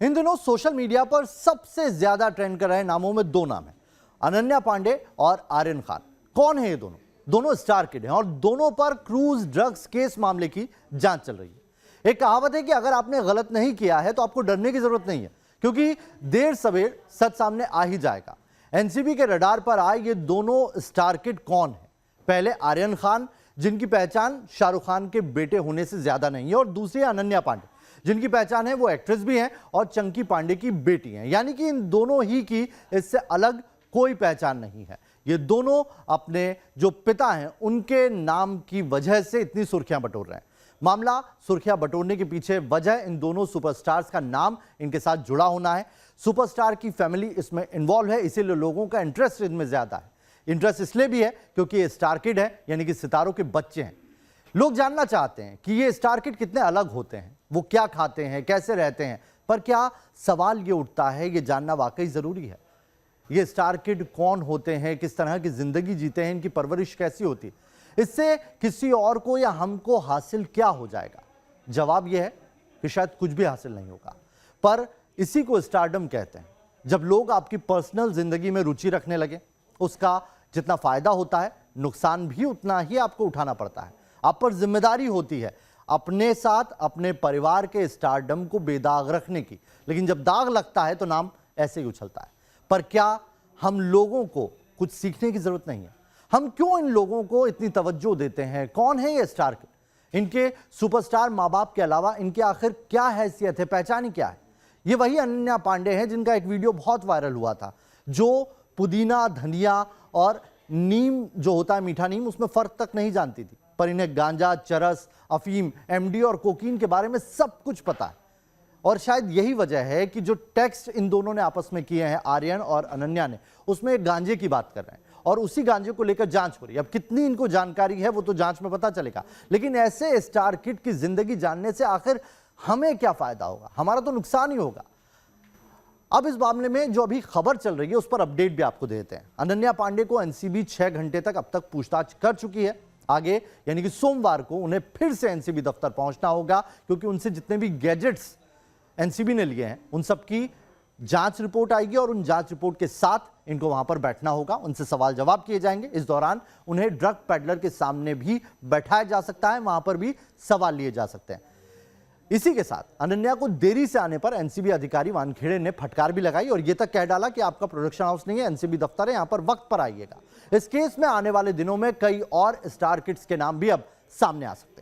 इन दिनों social media पर सबसे ज्यादा ट्रेंड कर रहे नामों में दो नाम हैं, अनन्या पांडे और आर्यन खान। कौन है ये दोनों? दोनों स्टार किड हैं और दोनों पर क्रूज ड्रग्स केस मामले की जांच चल रही है। एक कहावत है कि अगर आपने गलत नहीं किया है तो आपको डरने की जरूरत नहीं है, क्योंकि देर सवेर सच सामने आ ही जाएगा। एनसीबी के रडार पर आए ये दोनों स्टार किड कौन है? पहले आर्यन खान, जिनकी पहचान शाहरुख खान के बेटे होने से ज्यादा नहीं है, और दूसरी अनन्या पांडे, जिनकी पहचान है वो एक्ट्रेस भी हैं और चंकी पांडे की बेटी हैं। यानी कि इन दोनों ही की इससे अलग कोई पहचान नहीं है। ये दोनों अपने जो पिता हैं उनके नाम की वजह से इतनी सुर्खियां बटोर रहे हैं। मामला सुर्खियां बटोरने के पीछे वजह इन दोनों सुपरस्टार्स का नाम इनके साथ जुड़ा होना है। सुपरस्टार की फैमिली इसमें इन्वॉल्व है, इसीलिए लोगों का इंटरेस्ट इनमें ज्यादा है। इंटरेस्ट इसलिए भी है क्योंकि ये स्टार किड है, यानी कि सितारों के बच्चे हैं। लोग जानना चाहते हैं कि ये स्टार किड कितने अलग होते हैं, वो क्या खाते हैं, कैसे रहते हैं। पर क्या सवाल ये उठता है, ये जानना वाकई जरूरी है? ये स्टार किड कौन होते हैं, किस तरह की जिंदगी जीते हैं, इनकी परवरिश कैसी होती है, इससे किसी और को या हमको हासिल क्या हो जाएगा? जवाब यह है कि शायद कुछ भी हासिल नहीं होगा। पर इसी को स्टारडम कहते हैं। जब लोग आपकी पर्सनल जिंदगी में रुचि रखने लगे, उसका जितना फायदा होता है नुकसान भी उतना ही आपको उठाना पड़ता है। आप पर जिम्मेदारी होती है अपने साथ अपने परिवार के स्टारडम को बेदाग रखने की। लेकिन जब दाग लगता है तो नाम ऐसे ही उछलता है। पर क्या हम लोगों को कुछ सीखने की जरूरत नहीं है? हम क्यों इन लोगों को इतनी तवज्जो देते हैं? कौन है ये स्टार किड? इनके सुपरस्टार माँ बाप के अलावा इनकी आखिर क्या हैसियत है, पहचान ही क्या है? ये वही अनन्या पांडे हैं जिनका एक वीडियो बहुत वायरल हुआ था, जो पुदीना, धनिया और नीम जो होता है मीठा नीम, उसमें फर्क तक नहीं जानती थी। पर इन्हें गांजा, चरस, अफीम, एमडी और कोकीन के बारे में सब कुछ पता है। और शायद यही वजह है कि जो टेक्स्ट इन दोनों ने आपस में किए हैं, आर्यन और अनन्या ने, उसमें गांजे की बात कर रहे हैं और उसी गांजे को लेकर जांच हो रही है। अब कितनी इनको जानकारी है वो तो जांच में पता चलेगा, लेकिन ऐसे स्टार किड की जिंदगी जानने से आखिर हमें क्या फायदा होगा? हमारा तो नुकसान ही होगा। अब इस मामले में जो अभी खबर चल रही है उस पर अपडेट भी आपको देते हैं। अनन्या पांडे को एनसीबी 6 घंटे तक अब तक पूछताछ कर चुकी है। आगे यानी कि सोमवार को उन्हें फिर से एनसीबी दफ्तर पहुंचना होगा, क्योंकि उनसे जितने भी गैजेट्स एनसीबी ने लिए हैं उन सब की जांच रिपोर्ट आएगी और उन जांच रिपोर्ट के साथ इनको वहां पर बैठना होगा, उनसे सवाल जवाब किए जाएंगे। इस दौरान उन्हें ड्रग पेडलर के सामने भी बैठाया जा सकता है, वहां पर भी सवाल लिए जा सकते हैं। इसी के साथ अनन्या को देरी से आने पर एनसीबी अधिकारी वानखेड़े ने फटकार भी लगाई और यह तक कह डाला कि आपका प्रोडक्शन हाउस नहीं है, एनसीबी दफ्तर है, यहां पर वक्त पर आइएगा। इस केस में आने वाले दिनों में कई और स्टार किड्स के नाम भी अब सामने आ सकते हैं।